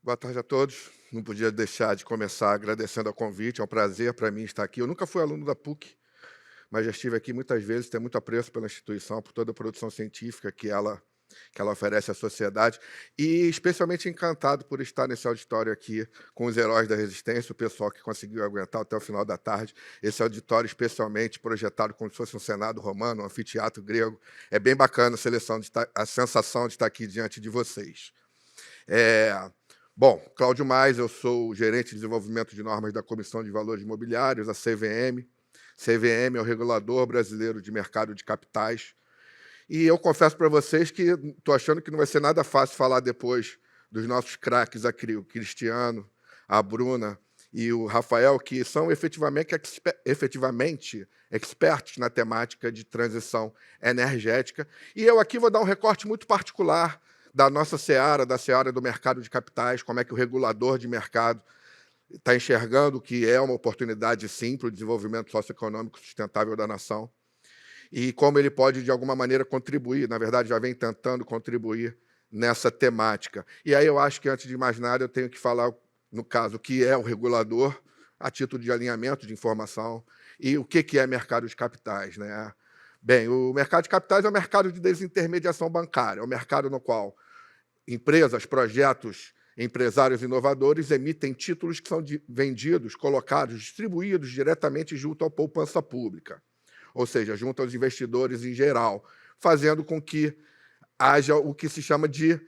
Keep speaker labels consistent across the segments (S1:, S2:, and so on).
S1: Boa tarde a todos. Não podia deixar de começar agradecendo ao convite. É um prazer para mim estar aqui. Eu nunca fui aluno da PUC, mas já estive aqui muitas vezes. Tenho muito apreço pela instituição, por toda a produção científica que ela oferece à sociedade, e especialmente encantado por estar nesse auditório aqui com os heróis da resistência, o pessoal que conseguiu aguentar até o final da tarde. Esse auditório especialmente projetado como se fosse um Senado romano, um anfiteatro grego. É bem bacana a sensação de estar aqui diante de vocês. É, Bom, Cláudio Mais, eu sou o gerente de desenvolvimento de normas da Comissão de Valores Imobiliários, a CVM. CVM é o Regulador Brasileiro de Mercado de Capitais. E eu confesso para vocês que estou achando que não vai ser nada fácil falar depois dos nossos craques aqui, o Cristiano, a Bruna e o Rafael, que são efetivamente expertos na temática de transição energética. E eu aqui vou dar um recorte muito particular da nossa seara, da seara do mercado de capitais, como é que o regulador de mercado está enxergando que é uma oportunidade, sim, para o desenvolvimento socioeconômico sustentável da nação, e como ele pode, de alguma maneira, contribuir, na verdade, já vem tentando contribuir nessa temática. E aí eu acho que, antes de mais nada, eu tenho que falar, no caso, o que é o regulador, a título de alinhamento de informação, e o que é mercado de capitais, né? Bem, o mercado de capitais é o mercado de desintermediação bancária, é o mercado no qual empresas, projetos, empresários inovadores emitem títulos que são vendidos, colocados, distribuídos diretamente junto à poupança pública, ou seja, junto aos investidores em geral, fazendo com que haja o que se chama de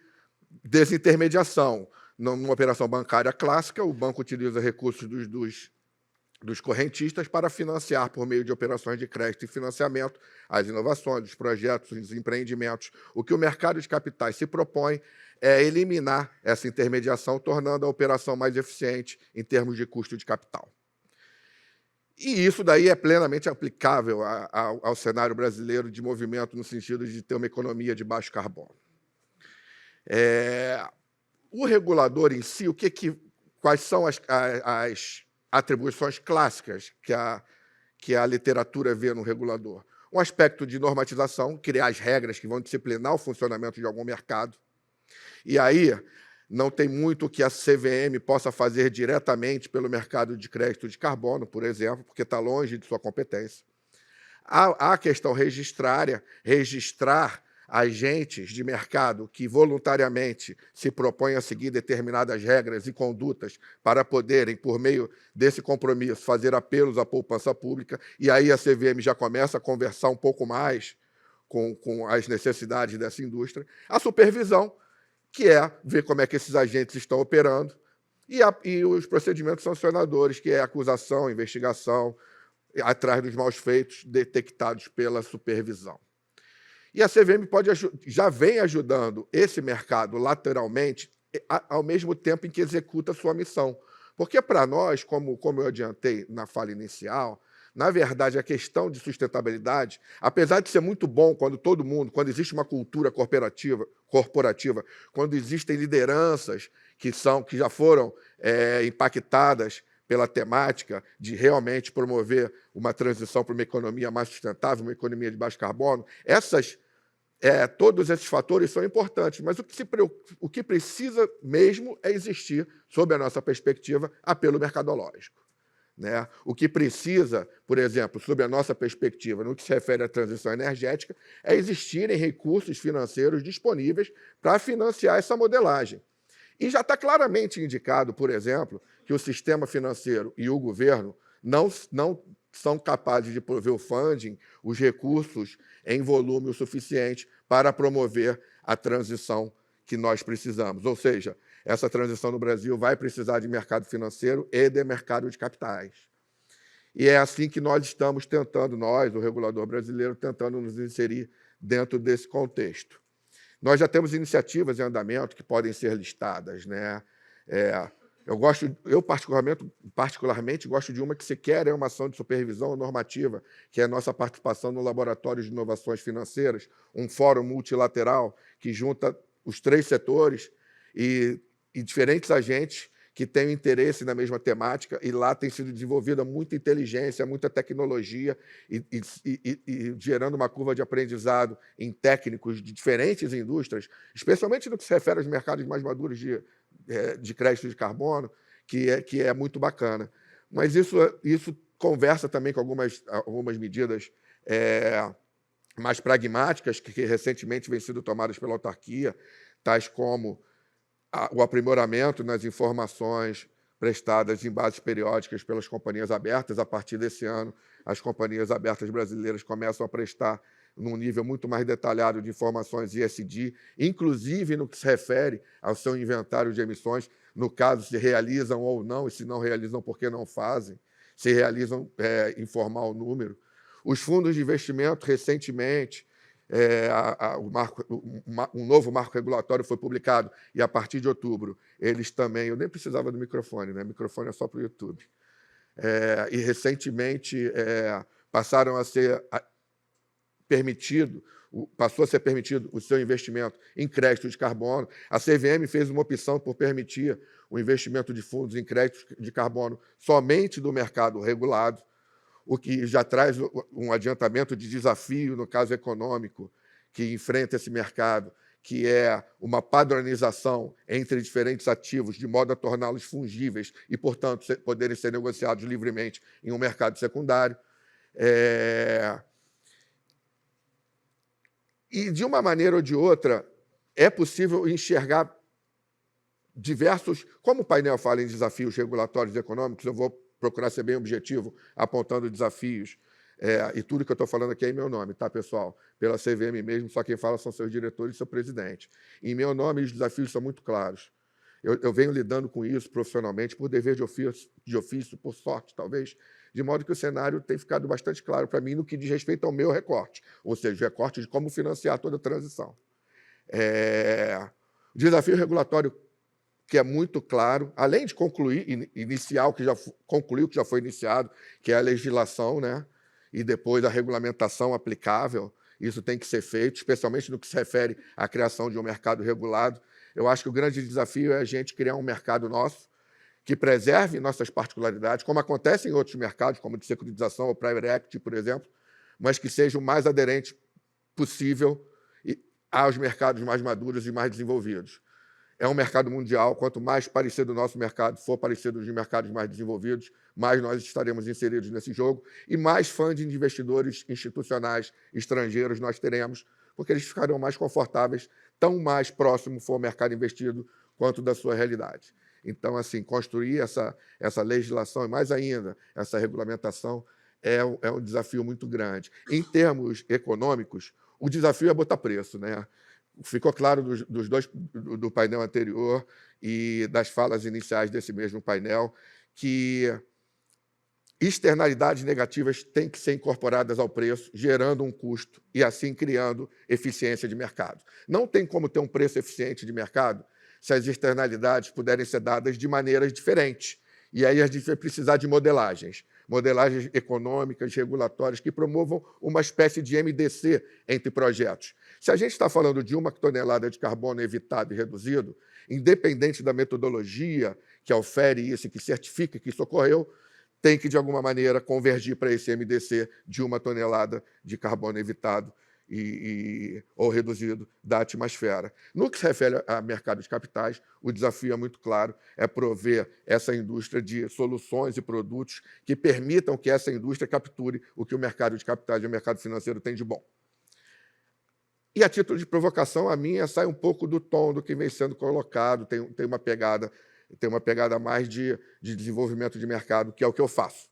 S1: desintermediação. Numa operação bancária clássica, o banco utiliza recursos dos correntistas para financiar, por meio de operações de crédito e financiamento, as inovações, os projetos, os empreendimentos. O que o mercado de capitais se propõe é eliminar essa intermediação, tornando a operação mais eficiente em termos de custo de capital. E isso daí é plenamente aplicável ao cenário brasileiro de movimento no sentido de ter uma economia de baixo carbono. O regulador em si, quais são as atribuições clássicas que a literatura vê no regulador? Um aspecto de normatização, criar as regras que vão disciplinar o funcionamento de algum mercado. E aí não tem muito que a CVM possa fazer diretamente pelo mercado de crédito de carbono, por exemplo, porque está longe de sua competência. Há a questão registrária, registrar agentes de mercado que voluntariamente se propõem a seguir determinadas regras e condutas para poderem, por meio desse compromisso, fazer apelos à poupança pública, e aí a CVM já começa a conversar um pouco mais com as necessidades dessa indústria. A supervisão, que é ver como é que esses agentes estão operando, e os procedimentos sancionadores, que é acusação, investigação, atrás dos maus feitos detectados pela supervisão. E a CVM já vem ajudando esse mercado lateralmente, ao mesmo tempo em que executa sua missão. Porque, para nós, como eu adiantei na fala inicial, na verdade, a questão de sustentabilidade, apesar de ser muito bom quando existe uma cultura corporativa, quando existem lideranças que já foram impactadas pela temática de realmente promover uma transição para uma economia mais sustentável, uma economia de baixo carbono, todos esses fatores são importantes, mas o que precisa mesmo é existir, sob a nossa perspectiva, apelo mercadológico. Né? O que precisa, por exemplo, sob a nossa perspectiva, no que se refere à transição energética, é existirem recursos financeiros disponíveis para financiar essa modelagem. E já está claramente indicado, por exemplo, que o sistema financeiro e o governo não são capazes de prover o funding, os recursos em volume o suficiente para promover a transição que nós precisamos. Ou seja, essa transição no Brasil vai precisar de mercado financeiro e de mercado de capitais. E é assim que nós estamos tentando, o regulador brasileiro, tentando nos inserir dentro desse contexto. Nós já temos iniciativas em andamento que podem ser listadas, né? Eu particularmente gosto de uma que sequer é uma ação de supervisão normativa, que é a nossa participação no Laboratório de Inovações Financeiras, um fórum multilateral que junta os 3 setores e diferentes agentes que têm interesse na mesma temática, e lá tem sido desenvolvida muita inteligência, muita tecnologia, e gerando uma curva de aprendizado em técnicos de diferentes indústrias, especialmente no que se refere aos mercados mais maduros de crédito de carbono, que é muito bacana. Mas isso conversa também com algumas medidas mais pragmáticas que recentemente vêm sendo tomadas pela autarquia, tais como o aprimoramento nas informações prestadas em bases periódicas pelas companhias abertas. A partir desse ano, as companhias abertas brasileiras começam a prestar num nível muito mais detalhado de informações ESG, inclusive no que se refere ao seu inventário de emissões, no caso, se realizam ou não, e se não realizam, por que não fazem, se realizam, informar o número. Os fundos de investimento, recentemente, um novo marco regulatório foi publicado, e a partir de outubro, eles também... Eu nem precisava do microfone, né? O microfone é só para o YouTube. E, recentemente, passaram a ser passou a ser permitido o seu investimento em crédito de carbono. A CVM fez uma opção por permitir o investimento de fundos em créditos de carbono somente do mercado regulado, o que já traz um adiantamento de desafio, no caso econômico, que enfrenta esse mercado, que é uma padronização entre diferentes ativos, de modo a torná-los fungíveis e, portanto, poderem ser negociados livremente em um mercado secundário. E, de uma maneira ou de outra, é possível enxergar diversos... Como o painel fala em desafios regulatórios e econômicos, eu vou procurar ser bem objetivo, apontando desafios. E tudo que eu estou falando aqui é em meu nome, tá, pessoal? Pela CVM mesmo, só quem fala são seus diretores e seu presidente. Em meu nome, os desafios são muito claros. Eu venho lidando com isso profissionalmente, por dever de ofício, por sorte, talvez, de modo que o cenário tem ficado bastante claro para mim no que diz respeito ao meu recorte, ou seja, o recorte de como financiar toda a transição. O desafio regulatório, que é muito claro, além de iniciar o que já concluiu, que já foi iniciado, que é a legislação, né? E depois a regulamentação aplicável, isso tem que ser feito, especialmente no que se refere à criação de um mercado regulado. Eu acho que o grande desafio é a gente criar um mercado nosso, que preserve nossas particularidades, como acontece em outros mercados, como de securitização ou private equity, por exemplo, mas que seja o mais aderente possível aos mercados mais maduros e mais desenvolvidos. É um mercado mundial, quanto mais parecido o nosso mercado for parecido dos mercados mais desenvolvidos, mais nós estaremos inseridos nesse jogo e mais funding de investidores institucionais estrangeiros nós teremos, porque eles ficarão mais confortáveis, tão mais próximo for o mercado investido quanto da sua realidade. Então, assim, construir essa legislação e, mais ainda, essa regulamentação é um desafio muito grande. Em termos econômicos, o desafio é botar preço, né? Ficou claro do painel anterior e das falas iniciais desse mesmo painel que externalidades negativas têm que ser incorporadas ao preço, gerando um custo e, assim, criando eficiência de mercado. Não tem como ter um preço eficiente de mercado se as externalidades puderem ser dadas de maneiras diferentes. E aí a gente vai precisar de modelagens econômicas, regulatórias, que promovam uma espécie de MDC entre projetos. Se a gente está falando de 1 tonelada de carbono evitado e reduzido, independente da metodologia que ofere isso, que certifica que isso ocorreu, tem que, de alguma maneira, convergir para esse MDC de 1 tonelada de carbono evitado ou reduzido da atmosfera. No que se refere a mercado de capitais, o desafio é muito claro, é prover essa indústria de soluções e produtos que permitam que essa indústria capture o que o mercado de capitais e o mercado financeiro tem de bom. E, a título de provocação, a minha sai um pouco do tom do que vem sendo colocado, tem uma pegada mais de desenvolvimento de mercado, que é o que eu faço.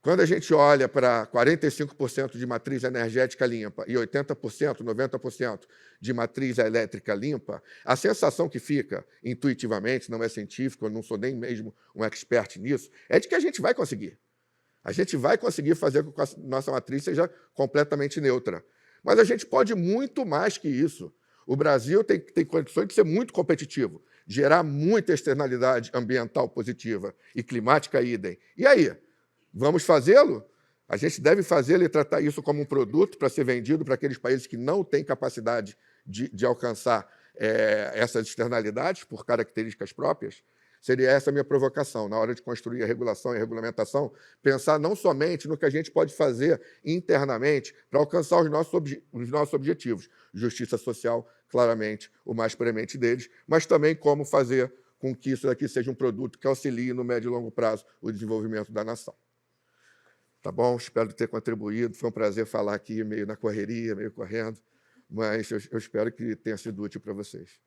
S1: Quando a gente olha para 45% de matriz energética limpa e 80%, 90% de matriz elétrica limpa, a sensação que fica, intuitivamente, não é científico, eu não sou nem mesmo um expert nisso, é de que a gente vai conseguir. A gente vai conseguir fazer com que a nossa matriz seja completamente neutra. Mas a gente pode muito mais que isso. O Brasil tem condições de ser muito competitivo, gerar muita externalidade ambiental positiva e climática idem. E aí? Vamos fazê-lo? A gente deve fazê-lo e tratar isso como um produto para ser vendido para aqueles países que não têm capacidade de alcançar essas externalidades por características próprias? Seria essa a minha provocação, na hora de construir a regulação e a regulamentação, pensar não somente no que a gente pode fazer internamente para alcançar os nossos objetivos, justiça social, claramente, o mais premente deles, mas também como fazer com que isso daqui seja um produto que auxilie no médio e longo prazo o desenvolvimento da nação. Tá bom? Espero ter contribuído. Foi um prazer falar aqui, meio na correria, meio correndo, mas eu espero que tenha sido útil para vocês.